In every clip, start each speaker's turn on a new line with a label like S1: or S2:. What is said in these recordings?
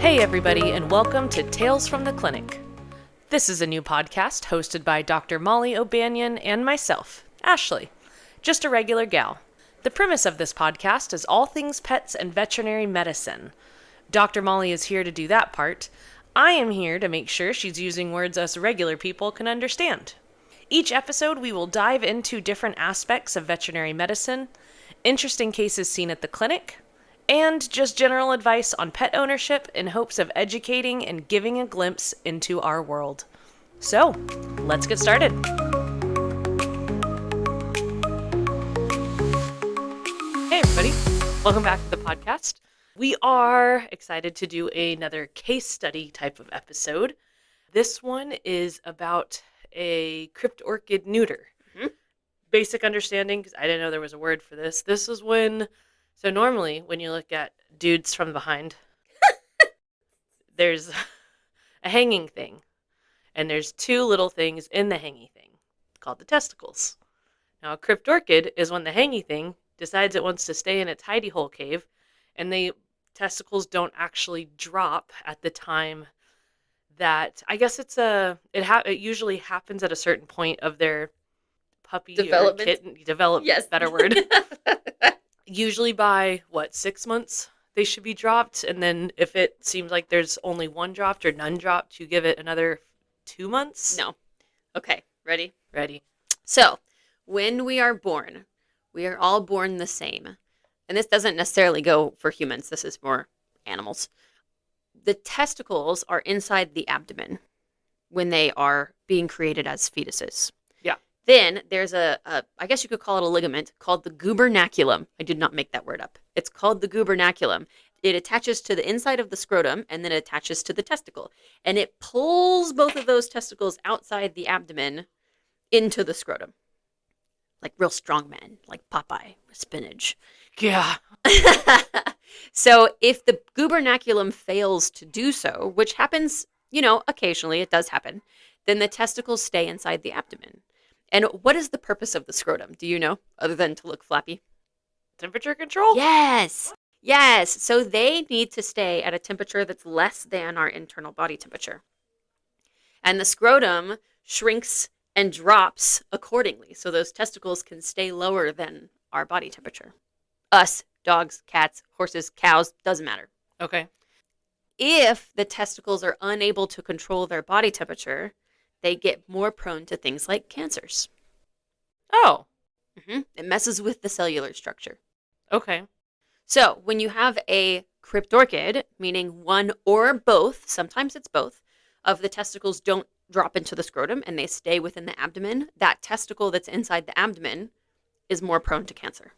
S1: Hey everybody, and welcome to Tales from the Clinic. This is a new podcast hosted by Dr. Molly O'Banion and myself, Ashley, just a regular gal. The premise of this podcast is all things pets and veterinary medicine. Dr. Molly is here to do that part. I am here to make sure she's using words us regular people can understand. Each episode we will dive into different aspects of veterinary medicine, interesting cases seen at the clinic, and just general advice on pet ownership in hopes of educating and giving a glimpse into our world. So, let's get started. Hey everybody, welcome back to the podcast. We are excited to do another case study type of episode. This one is about a cryptorchid neuter. Basic understanding, because I didn't know there was a word for this. This is when... So normally, when you look at dudes from behind, there's a hanging thing, and there's two little things in the hangy thing called the testicles. Now, a cryptorchid is when the hangy thing decides it wants to stay in its hidey hole cave, and the testicles don't actually drop at the time that, I guess it usually happens at a certain point of their puppy
S2: development.
S1: Or kitten development.
S2: Yes.
S1: Better word. Usually by, 6 months they should be dropped. And then if it seems like there's only one dropped or none dropped, you give it another 2 months.
S2: No. Okay, ready?
S1: Ready.
S2: So, when we are born, we are all born the same. And this doesn't necessarily go for humans. This is more animals. The testicles are inside the abdomen when they are being created as fetuses. Then there's I guess you could call it a ligament called the gubernaculum. I did not make that word up. It's called the gubernaculum. It attaches to the inside of the scrotum and then it attaches to the testicle. And it pulls both of those testicles outside the abdomen into the scrotum. Like real strong men, like Popeye with spinach.
S1: Yeah.
S2: So if the gubernaculum fails to do so, which happens, occasionally, it does happen, then the testicles stay inside the abdomen. And what is the purpose of the scrotum? Do you know, other than to look flappy?
S1: Temperature control?
S2: Yes. So they need to stay at a temperature that's less than our internal body temperature. And the scrotum shrinks and drops accordingly. So those testicles can stay lower than our body temperature. Us, dogs, cats, horses, cows, doesn't matter.
S1: Okay. If
S2: the testicles are unable to control their body temperature, they get more prone to things like cancers.
S1: Oh.
S2: It messes with the cellular structure.
S1: Okay.
S2: So when you have a cryptorchid, meaning one or both, sometimes it's both, of the testicles don't drop into the scrotum and they stay within the abdomen, that testicle that's inside the abdomen is more prone to cancer.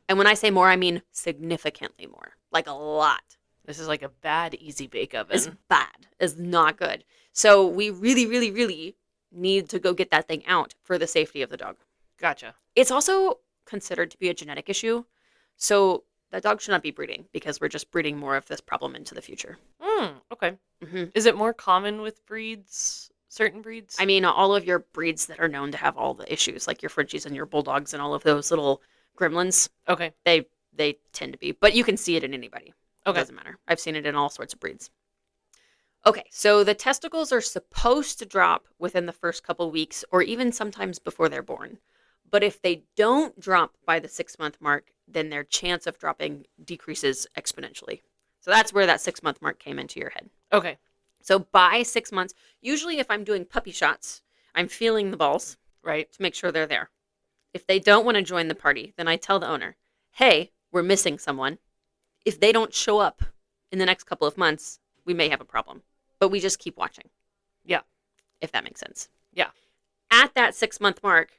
S2: And when I say more, I mean significantly more, like a lot.
S1: This is like a bad easy bake oven.
S2: It's bad. It's not good. So we really, really, really need to go get that thing out for the safety of the dog.
S1: Gotcha.
S2: It's also considered to be a genetic issue. So that dog should not be breeding because we're just breeding more of this problem into the future.
S1: Okay. Is it more common with certain breeds?
S2: I mean, all of your breeds that are known to have all the issues, like your Frenchies and your Bulldogs and all of those little gremlins.
S1: Okay.
S2: They tend to be. But you can see it in anybody.
S1: Okay.
S2: It doesn't matter. I've seen it in all sorts of breeds. Okay, so the testicles are supposed to drop within the first couple weeks or even sometimes before they're born. But if they don't drop by the 6-month mark, then their chance of dropping decreases exponentially. So that's where that 6-month mark came into your head.
S1: Okay.
S2: So by 6 months, usually if I'm doing puppy shots, I'm feeling the balls,
S1: right,
S2: to make sure they're there. If they don't want to join the party, then I tell the owner, hey, we're missing someone. If they don't show up in the next couple of months, we may have a problem. But we just keep watching.
S1: Yeah.
S2: If that makes sense.
S1: Yeah.
S2: At that 6-month mark,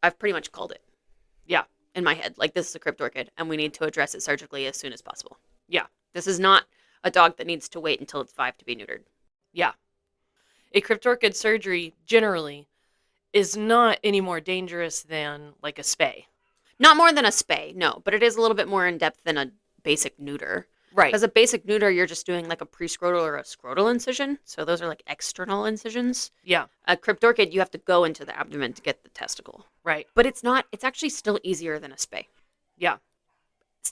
S2: I've pretty much called it.
S1: Yeah.
S2: In my head. Like, this is a cryptorchid, and we need to address it surgically as soon as possible.
S1: Yeah.
S2: This is not a dog that needs to wait until it's 5 to be neutered.
S1: Yeah. A cryptorchid surgery, generally, is not any more dangerous than, like, a spay.
S2: Not more than a spay, no. But it is a little bit more in-depth than a basic neuter.
S1: Right.
S2: Because a basic neuter, you're just doing like a prescrotal or a scrotal incision. So those are like external incisions.
S1: Yeah.
S2: A cryptorchid, you have to go into the abdomen to get the testicle.
S1: Right.
S2: But it's actually still easier than a spay.
S1: Yeah.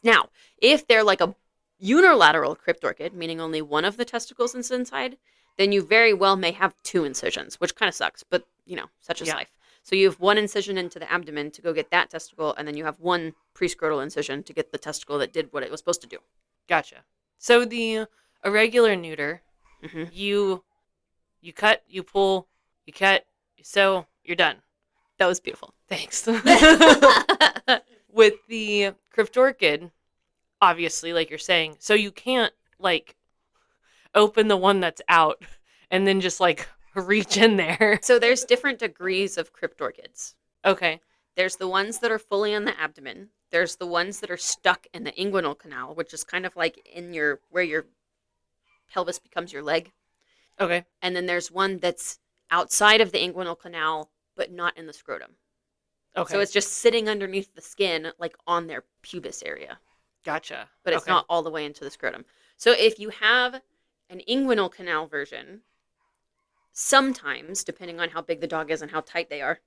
S2: Now, if they're like a unilateral cryptorchid, meaning only one of the testicles is inside, then you very well may have 2 incisions, which kind of sucks, but, such is life. So you have 1 incision into the abdomen to go get that testicle, and then you have 1 prescrotal incision to get the testicle that did what it was supposed to do.
S1: Gotcha. So a regular neuter,
S2: Mm-hmm.
S1: you cut, you pull, you cut, you sew, you're done.
S2: That was beautiful.
S1: Thanks. With the cryptorchid, obviously, like you're saying, so you can't, like, open the one that's out and then just, like, reach in there.
S2: So there's different degrees of cryptorchids.
S1: Okay.
S2: There's the ones that are fully in the abdomen. There's the ones that are stuck in the inguinal canal, which is kind of like where your pelvis becomes your leg.
S1: Okay.
S2: And then there's one that's outside of the inguinal canal, but not in the scrotum.
S1: Okay.
S2: So it's just sitting underneath the skin, like on their pubis area.
S1: Gotcha.
S2: But it's not all the way into the scrotum. So if you have an inguinal canal version, sometimes, depending on how big the dog is and how tight they are,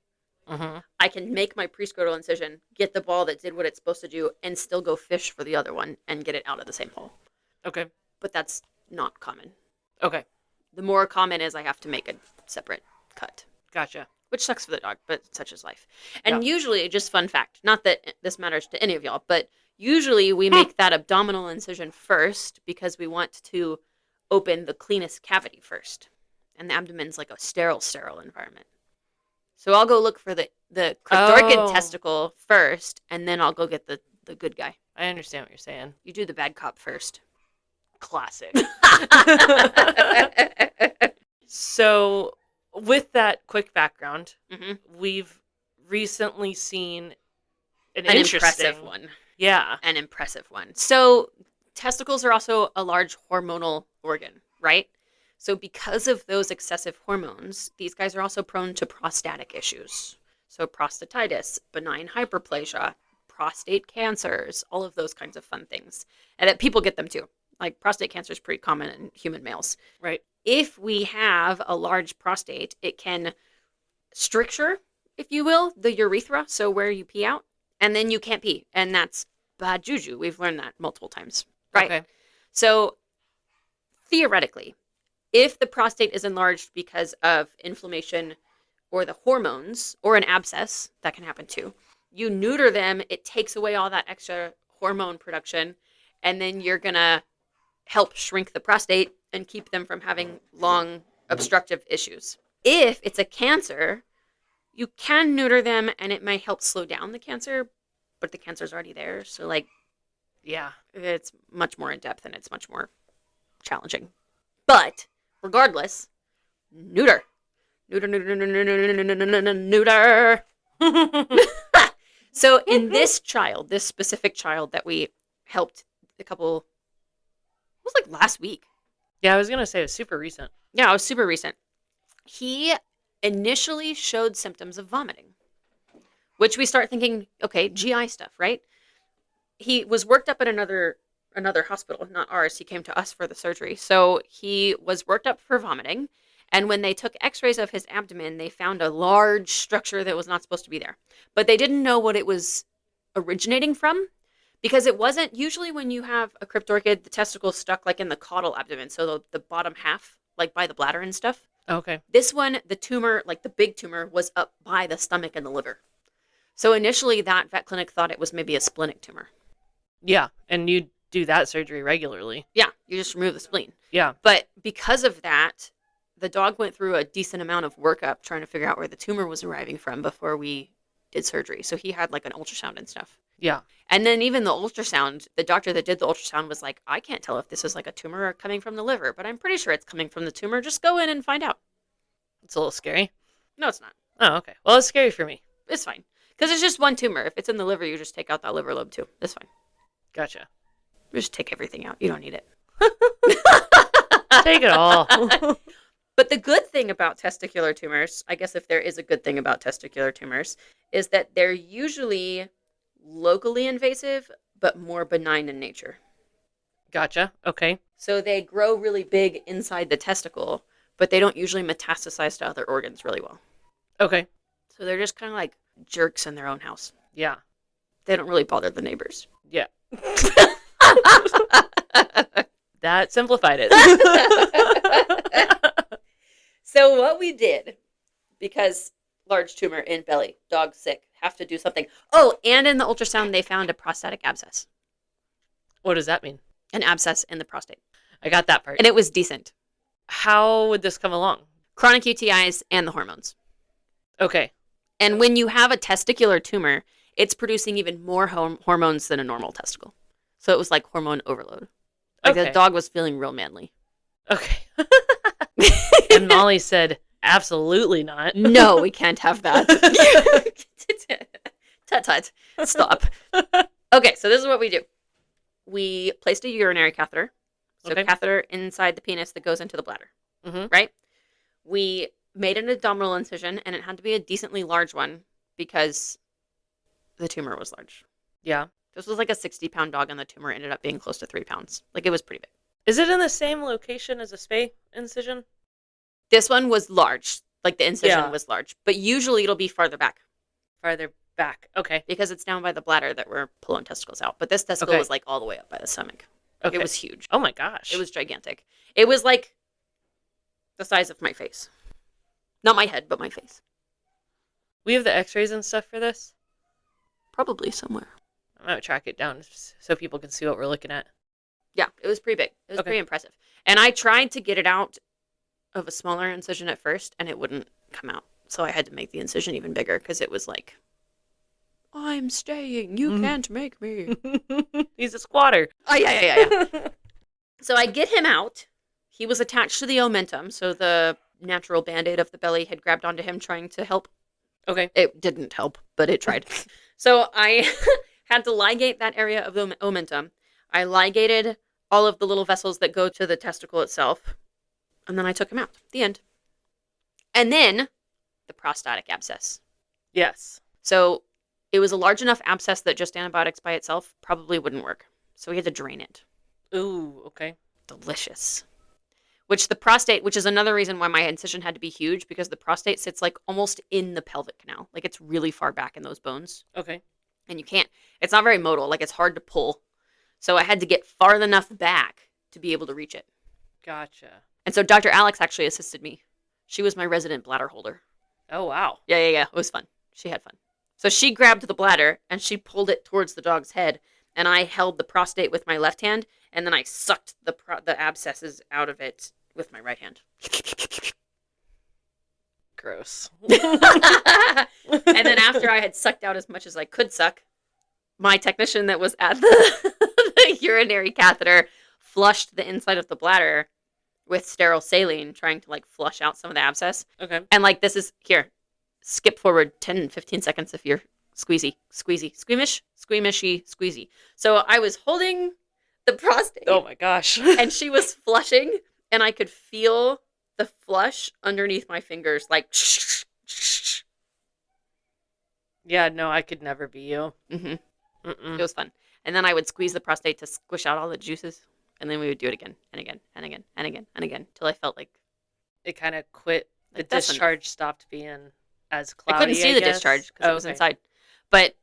S2: I can make my prescrotal incision, get the ball that did what it's supposed to do, and still go fish for the other one and get it out of the same hole.
S1: Okay.
S2: But that's not common.
S1: Okay.
S2: The more common is I have to make a separate cut.
S1: Gotcha.
S2: Which sucks for the dog, but such is life. And usually, just fun fact, not that this matters to any of y'all, but usually we make that abdominal incision first because we want to open the cleanest cavity first. And the abdomen's like a sterile environment. So I'll go look for the cryptorchid testicle first, and then I'll go get the good guy.
S1: I understand what you're saying.
S2: You do the bad cop first.
S1: Classic. So, with that quick background, we've recently seen an
S2: impressive one.
S1: Yeah.
S2: An impressive one. So, testicles are also a large hormonal organ, right? So because of those excessive hormones, these guys are also prone to prostatic issues. So prostatitis, benign hyperplasia, prostate cancers, all of those kinds of fun things. And that people get them too. Like prostate cancer is pretty common in human males.
S1: Right.
S2: If we have a large prostate, it can stricture, if you will, the urethra, so where you pee out, and then you can't pee. And that's bad juju. We've learned that multiple times. Right.
S1: Okay.
S2: So theoretically, if the prostate is enlarged because of inflammation or the hormones or an abscess, that can happen too. You neuter them, it takes away all that extra hormone production, and then you're going to help shrink the prostate and keep them from having long obstructive issues. If it's a cancer, you can neuter them and it might help slow down the cancer, but the cancer's already there. So, it's much more in depth and it's much more challenging. But regardless, neuter. Neuter. So in this specific child that we helped it was like last week.
S1: Yeah, I was going to say it was super recent.
S2: Yeah, it was super recent. He initially showed symptoms of vomiting, which we start thinking, okay, GI stuff, right? He was worked up at another hospital, not ours. He came to us for the surgery. So he was worked up for vomiting. And when they took x-rays of his abdomen, they found a large structure that was not supposed to be there. But they didn't know what it was originating from because it wasn't usually when you have a cryptorchid, the testicle's stuck like in the caudal abdomen. So the bottom half, like by the bladder and stuff.
S1: Okay.
S2: This one, the tumor, like the big tumor, was up by the stomach and the liver. So initially that vet clinic thought it was maybe a splenic tumor.
S1: Yeah. And you do that surgery regularly.
S2: Yeah. You just remove the spleen.
S1: Yeah.
S2: But because of that, the dog went through a decent amount of workup trying to figure out where the tumor was arriving from before we did surgery. So he had like an ultrasound and stuff.
S1: Yeah.
S2: And then even the ultrasound, the doctor that did the ultrasound was like, I can't tell if this is like a tumor or coming from the liver, but I'm pretty sure it's coming from the tumor. Just go in and find out.
S1: It's a little scary.
S2: No, it's not.
S1: Oh, okay. Well, it's scary for me.
S2: It's fine. Because it's just one tumor. If it's in the liver, you just take out that liver lobe too. It's fine.
S1: Gotcha.
S2: Just take everything out. You don't need it.
S1: Take it all.
S2: But the good thing about testicular tumors, I guess if there is a good thing about testicular tumors, is that they're usually locally invasive, but more benign in nature.
S1: Gotcha. Okay.
S2: So they grow really big inside the testicle, but they don't usually metastasize to other organs really well.
S1: Okay.
S2: So they're just kind of like jerks in their own house.
S1: Yeah.
S2: They don't really bother the neighbors.
S1: Yeah. That simplified it.
S2: So what we did, because large tumor in belly, dog sick, have to do something. Oh, and in the ultrasound, they found a prostatic abscess.
S1: What does that mean?
S2: An abscess in the prostate.
S1: I got that part.
S2: And it was decent.
S1: How would this come along?
S2: Chronic UTIs and the hormones.
S1: Okay.
S2: And when you have a testicular tumor, it's producing even more hormones than a normal testicle. So it was like hormone overload. Like the dog was feeling real manly.
S1: Okay. And Molly said, absolutely not.
S2: No, we can't have that. Tut-tut. Stop. Okay, so this is what we do. We placed a urinary catheter. So catheter inside the penis that goes into the bladder.
S1: Mm-hmm.
S2: Right? We made an abdominal incision, and it had to be a decently large one because the tumor was large.
S1: Yeah.
S2: This was like a 60-pound dog, and the tumor ended up being close to 3 pounds. Like, it was pretty big.
S1: Is it in the same location as a spay incision?
S2: This one was large. Like, the incision was large. But usually it'll be farther back.
S1: Farther back. Okay.
S2: Because it's down by the bladder that we're pulling testicles out. But this testicle was, like, all the way up by the stomach. Like, it was huge.
S1: Oh, my gosh.
S2: It was gigantic. It was, like, the size of my face. Not my head, but my face.
S1: We have the x-rays and stuff for this?
S2: Probably somewhere.
S1: I'm going to track it down so people can see what we're looking at.
S2: Yeah, it was pretty big. It was pretty impressive. And I tried to get it out of a smaller incision at first, and it wouldn't come out. So I had to make the incision even bigger because it was like, I'm staying. You can't make me.
S1: He's a squatter.
S2: Oh, yeah. So I get him out. He was attached to the omentum, so the natural Band-Aid of the belly had grabbed onto him trying to help.
S1: Okay.
S2: It didn't help, but it tried. So I had to ligate that area of the omentum. I ligated all of the little vessels that go to the testicle itself, and then I took him out. The end. And then the prostatic abscess.
S1: Yes.
S2: So it was a large enough abscess that just antibiotics by itself probably wouldn't work. So we had to drain it.
S1: Ooh, okay.
S2: Delicious. Which the prostate, which is another reason why my incision had to be huge, because the prostate sits like almost in the pelvic canal. Like it's really far back in those bones.
S1: Okay.
S2: And you can't, it's not very modal. Like it's hard to pull. So I had to get far enough back to be able to reach it.
S1: Gotcha.
S2: And so Dr. Alex actually assisted me. She was my resident bladder holder.
S1: Oh, wow.
S2: Yeah. It was fun. She had fun. So she grabbed the bladder and she pulled it towards the dog's head. And I held the prostate with my left hand. And then I sucked the abscesses out of it with my right hand.
S1: Gross.
S2: And then after I had sucked out as much as I could suck, my technician that was at the urinary catheter flushed the inside of the bladder with sterile saline, trying to like flush out some of the abscess.
S1: Okay.
S2: And like this is, here, skip forward 10, 15 seconds if you're squeamishy, squeezy. So I was holding the prostate.
S1: Oh my gosh.
S2: And she was flushing, and I could feel the flush underneath my fingers, like.
S1: Yeah, no, I could never be you.
S2: Mm-hmm. It was fun. And then I would squeeze the prostate to squish out all the juices, and then we would do it again and again and again and again and again till I felt like
S1: it kind of quit. The
S2: like, that's
S1: discharge stopped being as cloudy.
S2: I couldn't see the discharge because it was inside, but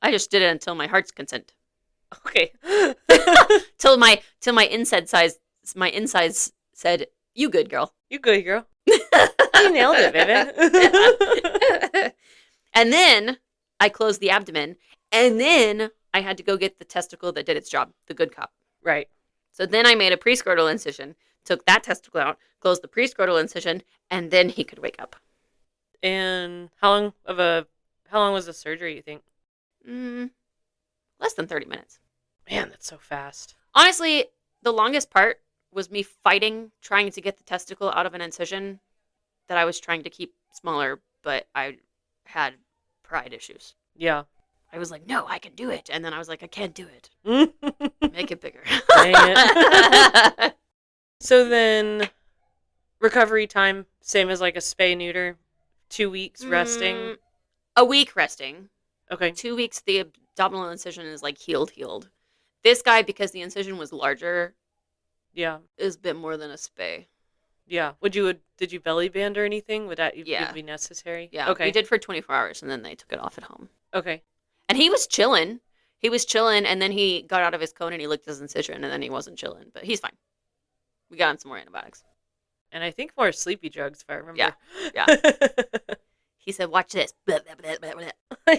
S2: I just did it until my heart's consent.
S1: Okay.
S2: till my insides said, "You good, girl.
S1: You good, girl. You nailed it, baby."
S2: And then I closed the abdomen, and then I had to go get the testicle that did its job, the good cop.
S1: Right.
S2: So then I made a prescrotal incision, took that testicle out, closed the prescrotal incision, and then he could wake up.
S1: And how long was the surgery, you think?
S2: Less than 30 minutes.
S1: Man, that's so fast.
S2: Honestly, the longest part was me fighting, trying to get the testicle out of an incision that I was trying to keep smaller, but I had pride issues.
S1: Yeah.
S2: I was like, no, I can do it. And then I was like, I can't do it. Make it bigger.
S1: Dang it. So then, recovery time, same as like a spay neuter, 2 weeks resting.
S2: A week resting.
S1: Okay.
S2: 2 weeks, the abdominal incision is like healed. This guy, because the incision was larger, is a bit more than a spay.
S1: Yeah. Did you belly band or anything? Would that even be necessary?
S2: Yeah.
S1: Okay.
S2: We did for 24 hours, and then they took it off at home.
S1: Okay.
S2: And he was chilling. He was chilling, and then he got out of his cone and he licked his incision, and then he wasn't chilling. But he's fine. We got him some more antibiotics.
S1: And I think more sleepy drugs, if I remember.
S2: Yeah. Yeah. He said, watch this. Blah, blah, blah, blah, blah.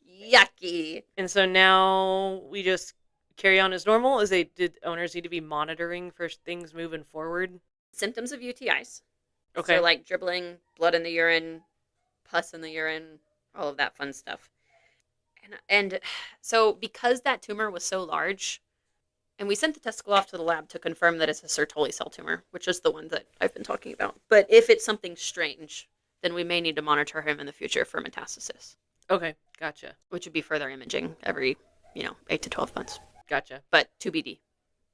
S2: Yucky.
S1: And so now we just carry on as normal? Did owners need to be monitoring for things moving forward?
S2: Symptoms of UTIs.
S1: Okay.
S2: So like dribbling, blood in the urine, pus in the urine, all of that fun stuff. And so because that tumor was so large, and we sent the testicle off to the lab to confirm that it's a Sertoli cell tumor, which is the one that I've been talking about. But if it's something strange, then we may need to monitor him in the future for metastasis.
S1: Okay, gotcha.
S2: Which would be further imaging every, 8 to 12 months.
S1: Gotcha.
S2: But TBD,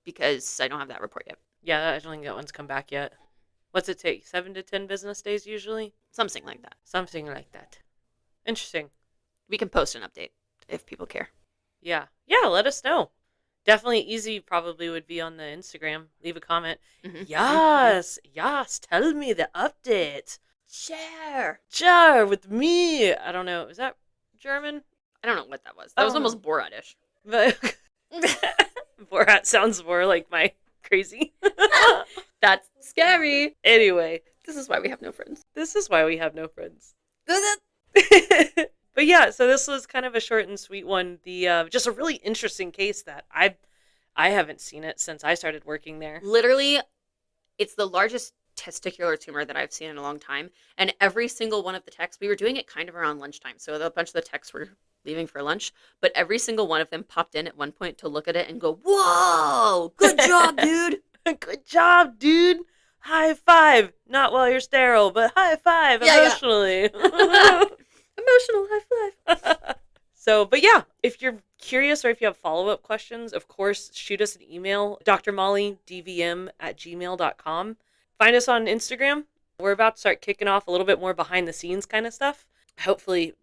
S2: because I don't have that report yet.
S1: Yeah, I don't think that one's come back yet. What's it take? 7 to 10 business days usually?
S2: Something like that.
S1: Something like that. Interesting.
S2: We can post an update if people care.
S1: Yeah. Yeah, let us know. Definitely easy probably would be on the Instagram. Leave a comment.
S2: Mm-hmm.
S1: Yes. Yes. Tell me the update.
S2: Share
S1: with me. I don't know. Is that German?
S2: I don't know what that was. That was almost Borat-ish.
S1: But Borat sounds more like my crazy.
S2: That's scary.
S1: Anyway.
S2: This is why we have no friends.
S1: But yeah, so this was kind of a short and sweet one. The just a really interesting case that I haven't seen it since I started working there.
S2: Literally, it's the largest testicular tumor that I've seen in a long time. And every single one of the techs, we were doing it kind of around lunchtime. So a bunch of the techs were leaving for lunch. But every single one of them popped in at one point to look at it and go, whoa, good job, dude.
S1: Good job, dude. High five. Not while you're sterile, but high five emotionally.
S2: Yeah. Emotional high five.
S1: So, but yeah, if you're curious or if you have follow-up questions, of course, shoot us an email, drmollydvm@gmail.com. Find us on Instagram. We're about to start kicking off a little bit more behind-the-scenes kind of stuff. Hopefully,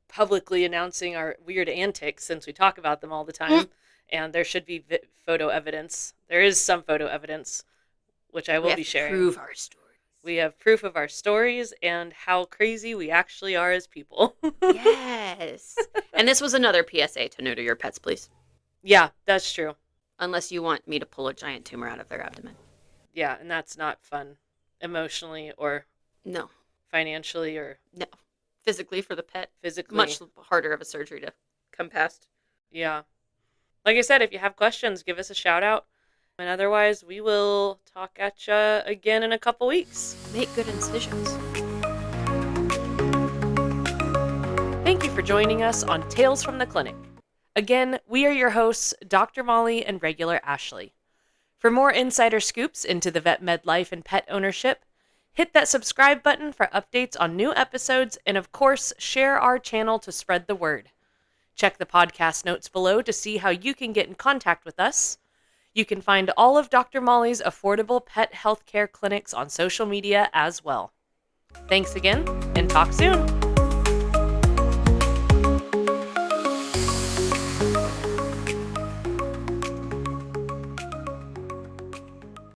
S1: publicly announcing our weird antics since we talk about them all the time. And there should be photo evidence. There is some photo evidence, which I will be sharing.
S2: Prove our stories.
S1: We have proof of our stories and how crazy we actually are as people.
S2: Yes. And this was another PSA to neuter your pets, please.
S1: Yeah, that's true.
S2: Unless you want me to pull a giant tumor out of their abdomen.
S1: Yeah, and that's not fun emotionally or
S2: no,
S1: financially or
S2: no, physically for the pet.
S1: Physically.
S2: Much harder of a surgery to come past.
S1: Yeah. Like I said, if you have questions, give us a shout out. And otherwise, we will talk at you again in a couple weeks.
S2: Make good incisions.
S1: Thank you for joining us on Tales from the Clinic. Again, we are your hosts, Dr. Molly and regular Ashley. For more insider scoops into the vet med life and pet ownership, hit that subscribe button for updates on new episodes, and of course, share our channel to spread the word. Check the podcast notes below to see how you can get in contact with us. You can find all of Dr. Molly's affordable pet healthcare clinics on social media as well. Thanks again, and talk soon.